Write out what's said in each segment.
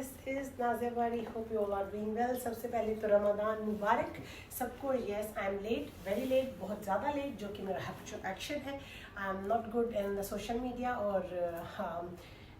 This is Nazia Bari, hope you all are doing well. सबसे पहले तो रमज़ान मुबारक सबको। Yes, I am late, very late, बहुत ज़्यादा लेट, जो कि मेरा हैबिचुअल एक्शन है। I am not good in the social media और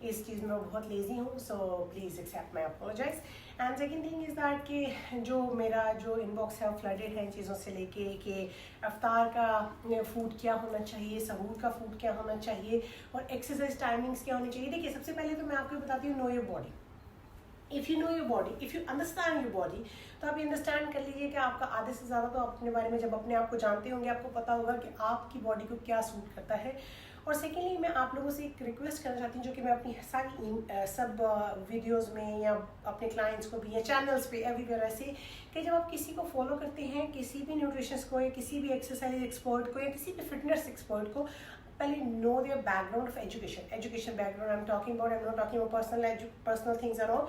इस चीज़ में बहुत लेज़ी हूँ, so please accept my apologize. And second thing is that कि जो इनबॉक्स है वो फ्लडेड है इन चीज़ों से लेके कि अफ्तार का फूड क्या होना चाहिए, सहूर का फूड क्या होना चाहिए और एक्सरसाइज टाइमिंग्स क्या होनी चाहिए। देखिए, सबसे पहले तो मैं आपको बताती हूँ, know your body. If you know your body, if you understand your body, तो आप ये अंडरस्टैंड कर लीजिए कि आपका आधे से ज़्यादा तो आप अपने बारे में जब अपने आप को जानते होंगे, आपको पता होगा कि आपकी बॉडी को क्या सूट करता है। और सेकेंडली, मैं आप लोगों से एक रिक्वेस्ट करना चाहती हूँ, जो कि मैं अपनी सारी सब वीडियोज़ में या अपने क्लाइंट्स को भी या चैनल्स पे एवरीवेयर ऐसे, कि जब आप किसी को फॉलो करते हैं, किसी भी न्यूट्रिशनिस्ट को या किसी भी एक्सरसाइज एक्सपर्ट को या किसी भी फिटनेस एक्सपर्ट को, पहले know their background of education background. I am talking about, I am not talking about personal things and all.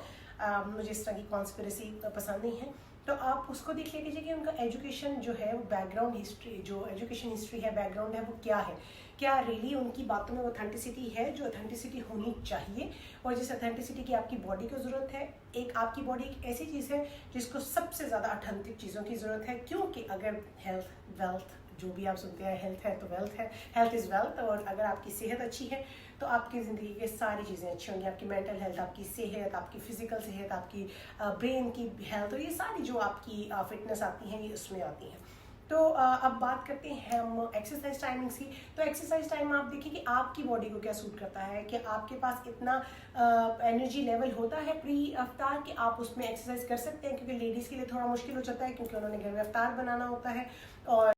मुझे इस तरह की कॉन्स्पिरेसी पसंद नहीं है। तो आप उसको देख लीजिए कि उनका एजुकेशन जो है, वो बैकग्राउंड हिस्ट्री, जो एजुकेशन हिस्ट्री है, बैकग्राउंड है, वो क्या है, क्या रियली उनकी बातों में ऑथेंटिसिटी है, जो ऑथेंटिसिटी होनी चाहिए। और जिस ऑथेंटिसिटी की आपकी बॉडी को ज़रूरत है। एक आपकी बॉडी एक ऐसी चीज़ है जिसको सबसे ज़्यादा ऑथेंटिक चीज़ों की ज़रूरत है, क्योंकि अगर हेल्थ वेल्थ जो भी आप सुनते हैं, हेल्थ है तो वेल्थ है, हेल्थ इज़ वेल्थ। और अगर आपकी सेहत अच्छी है तो आपकी ज़िंदगी की सारी चीज़ें अच्छी होंगी। आपकी मेंटल हेल्थ, आपकी सेहत, आपकी फिजिकल सेहत, आपकी ब्रेन की हेल्थ, और ये सारी जो आपकी फिटनेस आती हैं, ये उसमें आती हैं। तो अब बात करते हैं हम एक्सरसाइज टाइमिंग्स की। तो एक्सरसाइज टाइम आप देखिए कि आपकी बॉडी को क्या सूट करता है, कि आपके पास इतना एनर्जी लेवल होता है प्री अफ्तार कि आप उसमें एक्सरसाइज कर सकते हैं, क्योंकि लेडीज़ के लिए थोड़ा मुश्किल हो जाता है, क्योंकि उन्होंने घर में अफ्तार बनाना होता है और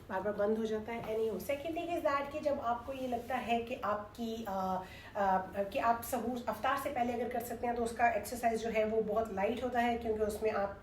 बार बार बंद हो जाता है। Any second thing is that कि जब आपको ये लगता है कि कि आप सहूर अफ्तार से पहले अगर कर सकते हैं, तो उसका एक्सरसाइज जो है वो बहुत लाइट होता है, क्योंकि उसमें आप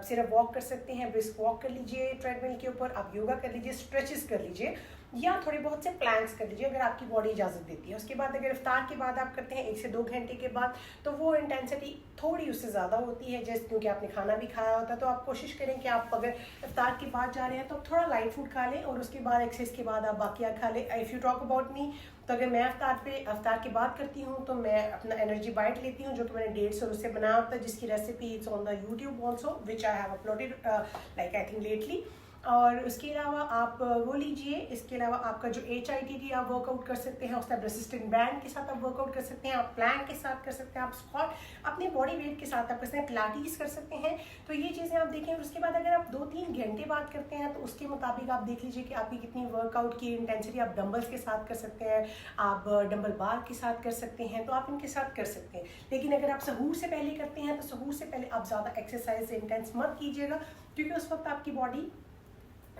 सिर्फ वॉक कर सकते हैं, ब्रिस्क वॉक कर लीजिए ट्रेडमिल के ऊपर, आप योगा कर लीजिए, स्ट्रेचेस कर लीजिए, या थोड़े बहुत से प्लैंक्स कर लीजिए अगर आपकी बॉडी इजाज़त देती है। उसके बाद अगर इफ्तार के बाद आप करते हैं 1 से 2 घंटे के बाद, तो वो इंटेंसिटी थोड़ी उससे ज़्यादा होती है, जैसे क्योंकि आपने खाना भी खाया होता है। तो आप कोशिश करें कि आप अगर इफ्तार के बाद जा रहे हैं तो आप थोड़ा लाइट फूड खा लें, और उसके बाद एक्सरसाइज के बाद आप बाकियात खा लें। If you talk about me, तो अगर मैं अफ्तार के बाद करती हूँ, तो मैं अपना एनर्जी बाइट लेती हूँ, जो कि मैंने 150 रुपये से बनाया होता है, जिसकी recipe it's on the YouTube also, which I have uploaded like I think lately. और उसके अलावा आप वो लीजिए। इसके अलावा आपका जो HIIT आप वर्कआउट कर सकते हैं, उसका रेसिस्टेंट बैंड के साथ आप वर्कआउट कर सकते हैं, आप प्लैंक के साथ कर सकते हैं, आप स्क्वाट अपने बॉडी वेट के साथ आप कर सकते हैं, पिलाटीज कर सकते हैं। तो ये चीज़ें आप देखें। उसके बाद अगर आप 2-3 घंटे बाद करते हैं, तो उसके मुताबिक आप देख लीजिए कि आपकी कितनी वर्कआउट की इंटेंसिटी। आप डंबल्स के साथ कर सकते हैं, आप डंबल बार के साथ कर सकते हैं, तो आप इनके साथ कर सकते हैं। लेकिन अगर आप सहूर से पहले करते हैं, तो सहूर से पहले आप ज़्यादा एक्सरसाइज इंटेंस मत कीजिएगा, क्योंकि उस वक्त आपकी बॉडी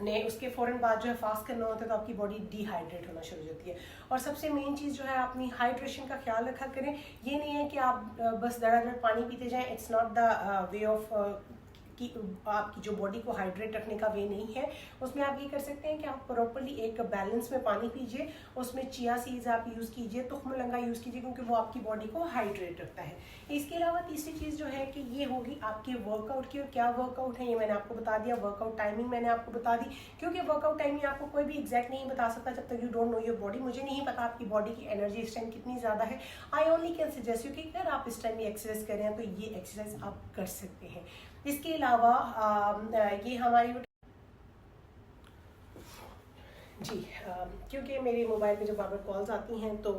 ने उसके फ़ौरन बाद जो है फास्ट करना होता है, तो आपकी बॉडी डिहाइड्रेट होना शुरू हो जाती है। और सबसे मेन चीज़ जो है, अपनी हाइड्रेशन का ख्याल रखा करें। ये नहीं है कि आप बस धड़ाधड़ पानी पीते जाएं। It's not the way of कि आपकी जो बॉडी को हाइड्रेट रखने का वे नहीं है। उसमें आप ये कर सकते हैं कि आप प्रॉपर्ली एक बैलेंस में पानी पीजिए, उसमें चिया सीड्स आप यूज़ कीजिए, तुख्म लंगा यूज़ कीजिए, क्योंकि वो आपकी बॉडी को हाइड्रेट रखता है। इसके अलावा तीसरी चीज़ जो है कि ये होगी आपके वर्कआउट की। और क्या वर्कआउट है ये मैंने आपको बता दिया, वर्कआउट टाइमिंग मैंने आपको बता दी, क्योंकि वर्कआउट टाइमिंग आपको कोई भी एग्जैक्ट नहीं बता सकता जब तक you don't know your body. मुझे नहीं पता आपकी बॉडी की एनर्जी इस टाइम कितनी ज़्यादा है। I only can suggest you कि अगर आप इस टाइम ये एक्सरसाइज कर रहे हैं, तो ये एक्सरसाइज आप कर सकते हैं। इसके अलावा ये हमारी जी क्योंकि मेरे मोबाइल पे जब बार बार कॉल्स आती हैं, तो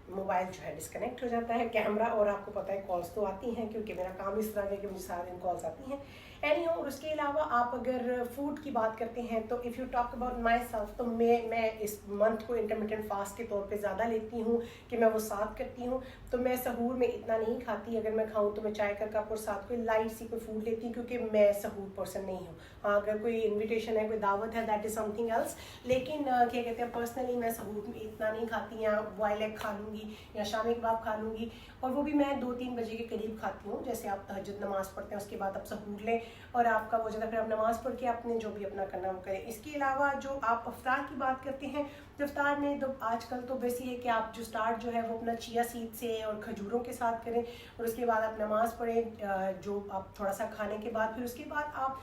मोबाइल जो है डिस्कनेक्ट हो जाता है, कैमरा, और आपको पता है कॉल्स तो आती हैं, क्योंकि मेरा काम इस तरह है कि मुझे सारा दिन कॉल्स आती हैं। एनी और उसके अलावा आप अगर फूड की बात करते हैं, तो if you talk about my self, तो मैं इस मंथ को इंटरमिटेंट फास्ट के तौर पे ज़्यादा लेती हूँ, कि मैं वो साथ करती हूँ। तो मैं सहूर में इतना नहीं खाती। अगर मैं खाऊँ तो मैं चाय का कप और साथ कोई लाइट सी कोई फूड लेती हूँ, क्योंकि मैं सहूर पर्सन नहीं हूँ। हाँ, अगर कोई इन्विटेशन है, कोई दावत है, दैट इज़ समथिंग एल्स। लेकिन क्या कहते हैं, पर्सनली मैं सहूर में इतना नहीं खाती। या बॉयल एग खा लूँगी या शामी कबाब खा लूँगी, और वो भी मैं 2-3 बजे के करीब खाती हूँ। जैसे आप तहज्जुद नमाज़ पढ़ते हैं, उसके बाद आप सहूर लें और आपका वो जगह, फिर आप नमाज़ पढ़ के आपने जो भी अपना करना वो करें। इसके अलावा जो आप अफ्तार की बात करते हैं, तो अफ्तार में तो आजकल तो बेस ये है कि आप जो स्टार्ट जो है वो अपना चिया सीड से और खजूरों के साथ करें, और उसके बाद आप नमाज़ पढ़ें जो आप थोड़ा सा खाने के बाद। फिर उसके बाद आप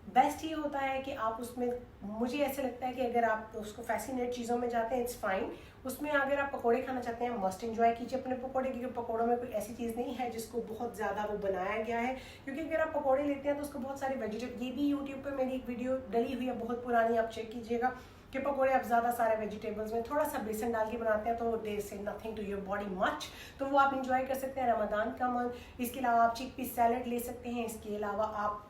बेस्ट ये होता है कि आप उसमें, मुझे ऐसे लगता है कि अगर आप उसको फैसिनेट चीज़ों में जाते हैं, इट्स फाइन। उसमें अगर आप पकोड़े खाना चाहते हैं, मस्ट एंजॉय कीजिए अपने पकोड़े, क्योंकि पकोड़ों में कोई ऐसी चीज़ नहीं है जिसको बहुत ज़्यादा वो बनाया गया है। क्योंकि अगर आप पकोड़े लेते हैं तो उसको बहुत सारे वेजिटेबल, ये भी यूट्यूब पर मेरी एक वीडियो डली हुई है बहुत पुरानी, आप चेक कीजिएगा कि पकोड़े आप ज़्यादा सारे वेजिटेबल्स में थोड़ा सा बेसन डाल के बनाते हैं तो they say nothing to your body much, तो वो आप इंजॉय कर सकते हैं रमज़ान का मंथ। इसके अलावा आप चिक पीस सैलड ले सकते हैं। इसके अलावा आप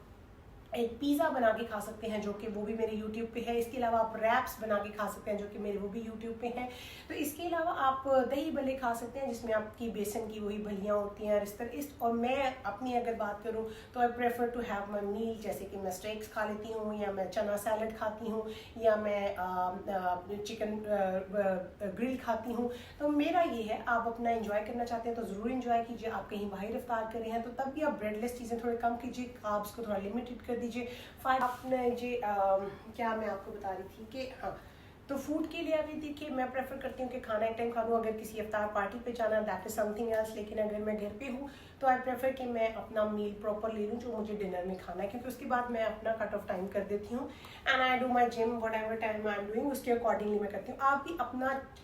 एक पिज़्ज़ा बना के खा सकते हैं जो कि वो भी मेरे YouTube पे है। इसके अलावा आप रैप्स बना के खा सकते हैं जो कि मेरे वो भी YouTube पे हैं। तो इसके अलावा आप दही भल्ले खा सकते हैं जिसमें आपकी बेसन की वही भलियाँ होती हैं इस तरह। और मैं अपनी अगर बात करूँ तो I prefer to have my meal, जैसे कि मैं स्टेक्स खा लेती हूँ, या मैं चना सैलड खाती हूँ, या मैं चिकन ग्रिल खाती हूँ। तो मेरा ये है, आप अपना इंजॉय करना चाहते हैं तो ज़रूर इंजॉय कीजिए। आप कहीं बाहर इफ्तार कर रहे हैं तो तब भी आप ब्रेडलेस चीज़ें थोड़े कम कीजिए, कार्ब्स को थोड़ा लिमिटेड कर दीजिए। आपने जी क्या मैं आपको बता रही थी कि हाँ, तो फूड के लिए अभी देखिए मैं प्रेफर करती हूँ कि खाना एक टाइम खा लूँ। अगर किसी इफ्तार पार्टी पे जाना, दैट इज समथिंग एल्स, लेकिन अगर मैं घर पे हूँ तो आई प्रेफर कि मैं अपना मील प्रॉपर ले लूँ जो मुझे डिनर में खाना है, क्योंकि उसके बाद मैं अपना कट ऑफ टाइम कर देती हूँ and I do my gym what ever time I am doing, उसके अकॉर्डिंगली मैं करती हूँ। आप भी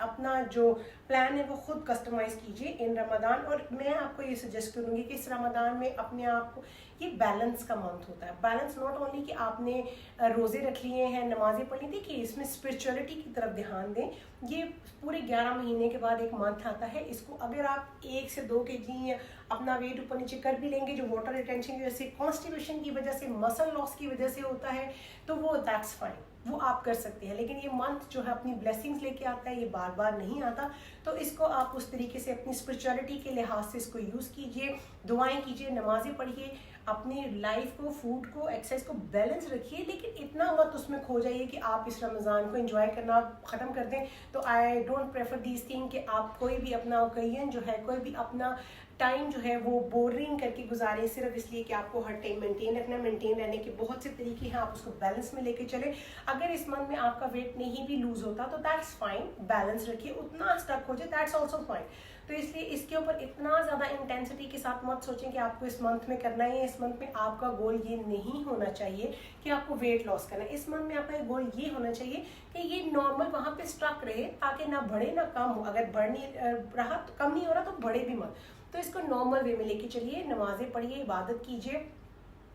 अपना जो प्लान है वो खुद कस्टमाइज कीजिए इन रमज़ान। और मैं आपको ये सजेस्ट करूँगी कि इस रमज़ान में अपने आप को, ये बैलेंस का मंथ होता है। बैलेंस नॉट ओनली कि आपने रोज़े रख लिए हैं, नमाजें पढ़ ली, देखिए इसमें स्पिरिचुअलिटी की तरफ ध्यान दें। ये पूरे 11 महीने के बाद एक मंथ आता है, इसको अगर आप 1 से 2 kg अपना वेट ऊपर नीचे कर भी लेंगे, जो वाटर रिटेंशन की वजह से, कॉन्स्टिपेशन की वजह से, मसल लॉस की वजह से होता है, तो वो दैट्स फाइन, वो आप कर सकते हैं। लेकिन ये मंथ जो है अपनी ब्लेसिंग्स लेके आता है, ये बार बार नहीं आता। तो इसको आप उस तरीके से अपनी स्पिरिचुअलिटी के लिहाज से इसको यूज़ कीजिए, दुआएं कीजिए, नमाजें पढ़िए, अपनी लाइफ को, फूड को, एक्सरसाइज को बैलेंस रखिए। लेकिन इतना मत उसमें खो जाइए कि आप इस रमज़ान को एंजॉय करना ख़त्म कर दें। तो I don't prefer these thing कि आप कोई भी अपना ओकेजन जो है, कोई भी अपना टाइम जो है वो बोरिंग करके गुजारें सिर्फ इसलिए कि आपको हर टाइम मेंटेन रखना। मेंटेन रहने के बहुत से तरीके हैं, आप उसको बैलेंस में लेके चले। अगर इस मंथ में आपका वेट नहीं भी लूज होता तो दैट्स फाइन, बैलेंस रखिए, उतना स्टक हो जाए दैट्स ऑल्सो फाइन। तो इसलिए इसके ऊपर इतना ज़्यादा इंटेंसिटी के साथ मत सोचें कि आपको इस मंथ में करना है। इस मंथ में आपका गोल ये नहीं होना चाहिए कि आपको वेट लॉस करना है। इस मंथ में आपका गोल ये होना चाहिए कि ये नॉर्मल वहाँ पे स्टक रहे, ताकि ना बढ़े ना कम हो। अगर बढ़ नहीं रहा तो, कम नहीं हो रहा तो बढ़े भी मत। तो इसको नॉर्मल वे में लेके चलिए, नमाजें पढ़िए, इबादत कीजिए।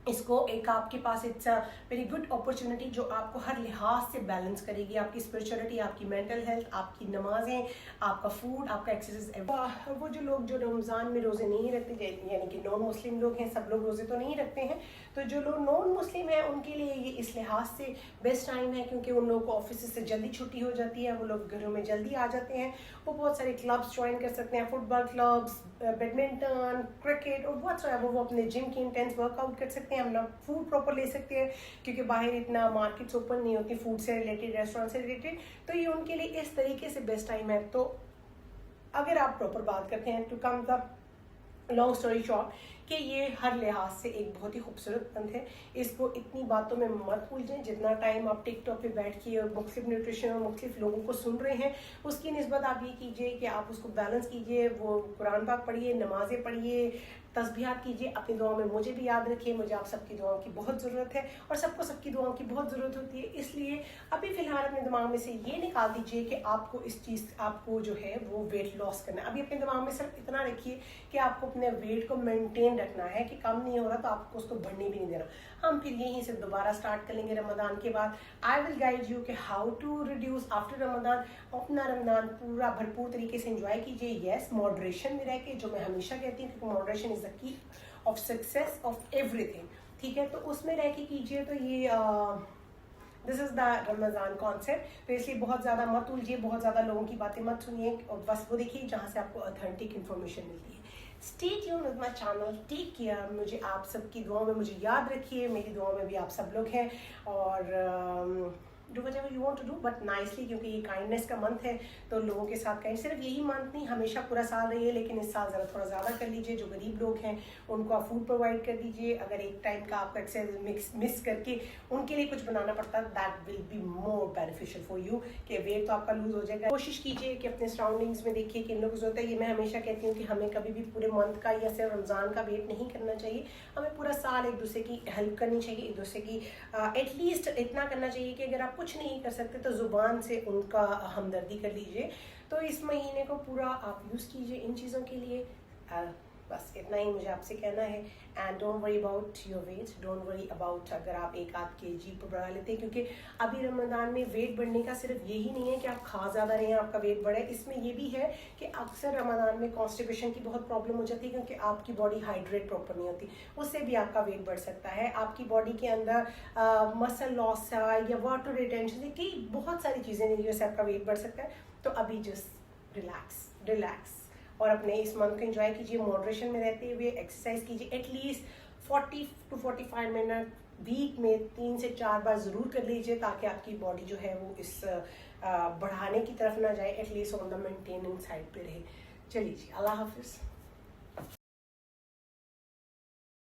इसको एक आपके पास it's a very good opportunity जो आपको हर लिहाज से बैलेंस करेगी, आपकी स्पिरिचुअलिटी, आपकी मेंटल हेल्थ, आपकी नमाजें, आपका फूड, आपका एक्सरसाइज। वो जो लोग जो रमज़ान में रोज़े नहीं रखते, यानी कि नॉन मुस्लिम लोग हैं, सब लोग रोज़े तो नहीं रखते हैं, तो जो लोग नॉन मुस्लिम हैं उनके लिए ये इस लिहाज से बेस्ट टाइम है क्योंकि उन लोगों को ऑफिस से जल्दी छुट्टी हो जाती है, वो लोग घरों में जल्दी आ जाते हैं, वो बहुत सारे क्लब्स ज्वाइन कर सकते हैं, फुटबॉल क्लब्स, बैडमिंटन, क्रिकेट और बहुत सारा, वो अपने जिम की इंटेंस वर्कआउट कर सकते हैं, अपना फूड प्रॉपर ले सकते हैं क्योंकि बाहर इतना मार्केट्स ओपन नहीं होती फूड से रिलेटेड, रेस्टोरेंट से रिलेटेड। तो ये उनके लिए इस तरीके से बेस्ट टाइम है। तो अगर आप प्रॉपर बात करते हैं, to come the long story short, कि ये हर लिहाज से एक बहुत ही खूबसूरत मंथ है। इसको इतनी बातों में मत भूलिए। जितना टाइम आप टिकटॉक पे बैठ के और मुख्तलिफ न्यूट्रिशन और मुख्तलिफ लोगों को सुन रहे हैं, उसकी निस्बत आप ये कीजिए कि आप उसको बैलेंस कीजिए। वो कुरान पाक पढ़िए, नमाजें पढ़िए, तस्बीहात कीजिए, अपनी दुआओं में मुझे भी याद रखिए। मुझे आप सबकी दुआओं की बहुत ज़रूरत है और सबको सबकी दुआओं की बहुत ज़रूरत होती है। इसलिए अभी फ़िलहाल अपने दिमाग में से ये निकाल दीजिए कि आपको इस चीज़, आपको जो है वो वेट लॉस करना है। अभी अपने दिमाग में सिर्फ इतना रखिए कि आपको अपने वेट को मेंटेन रखना है, कि कम नहीं हो रहा तो आपको उसको बढ़ने भी नहीं देना। हम फिर यहीं से दोबारा स्टार्ट कर लेंगे रमज़ान के बाद। आई विल गाइड यू कि how to reduce after Ramzan. अपना रमज़ान पूरा भरपूर तरीके से एंजॉय कीजिए, यस मॉडरेशन में रह के, जो मैं हमेशा कहती हूँ क्योंकि moderation is the key of success of everything, ठीक है। तो उसमें रह के कीजिए। तो ये this is the Ramzan concept. तो इसलिए बहुत ज़्यादा मत उलझिए, बहुत ज़्यादा लोगों की बातें मत सुनिए और बस वो देखिए जहाँ से आपको ऑथेंटिक इन्फॉर्मेशन मिलती है। Stay tuned with my channel, take care. मुझे आप सबकी दुआओं में मुझे याद रखिए, मेरी दुआओं में भी आप सब लोग हैं। और do whatever you want to do but nicely, क्योंकि ये काइंडनेस का मंथ है तो लोगों के साथ काइंड, सिर्फ यही मंथ नहीं हमेशा पूरा साल रही है, लेकिन इस साल ज़रा थोड़ा ज़्यादा कर लीजिए। जो गरीब लोग हैं उनको आप फूड प्रोवाइड कर दीजिए। अगर एक टाइम का आपका एक्सरसाइज मिस करके उनके लिए कुछ बनाना पड़ता है, that will be more beneficial for you, कि वेट तो आपका लूज हो जाएगा। कोशिश कीजिए कि अपने सराउंडिंग्स में देखिए कि इन लोगों से होता है। ये मैं हमेशा कहती हूँ कि हमें कभी भी पूरे मंथ का या सिर्फ रमज़ान का वेट नहीं करना चाहिए, हमें पूरा साल एक दूसरे की हेल्प करनी चाहिए, एक दूसरे की एटलीस्ट इतना करना चाहिए कि अगर आप कुछ नहीं कर सकते तो ज़ुबान से उनका हमदर्दी कर लीजिए। तो इस महीने को पूरा आप यूज़ कीजिए इन चीज़ों के लिए। बस इतना ही मुझे आपसे कहना है। And don't worry about your weight, don't worry about अगर आप 1-8 kg पर बढ़ा लेते हैं, क्योंकि अभी रमज़ान में वेट बढ़ने का सिर्फ यही नहीं है कि आप खा ज़्यादा रहे हैं आपका वेट बढ़े, इसमें ये भी है कि अक्सर रमज़ान में कॉन्स्टिपेशन की बहुत प्रॉब्लम हो जाती है, क्योंकि आपकी बॉडी हाइड्रेट प्रॉपर नहीं होती, उससे भी आपका वेट बढ़ सकता है। आपकी बॉडी के अंदर मसल लॉस या वाटर रिटेंशन की बहुत सारी चीज़ें हैं जिससे आपका वेट बढ़ सकता है। तो अभी जस्ट रिलैक्स और अपने इस मंथ को एंजॉय कीजिए, मॉडरेशन में रहते हुए एक्सरसाइज कीजिए। एटलीस्ट 40 to 45 मिनट वीक में 3 से 4 बार ज़रूर कर लीजिए, ताकि आपकी बॉडी जो है वो इस बढ़ाने की तरफ ना जाए, at least on the maintenance side पे रहे। चलिए जी, अल्लाह हाफिज़।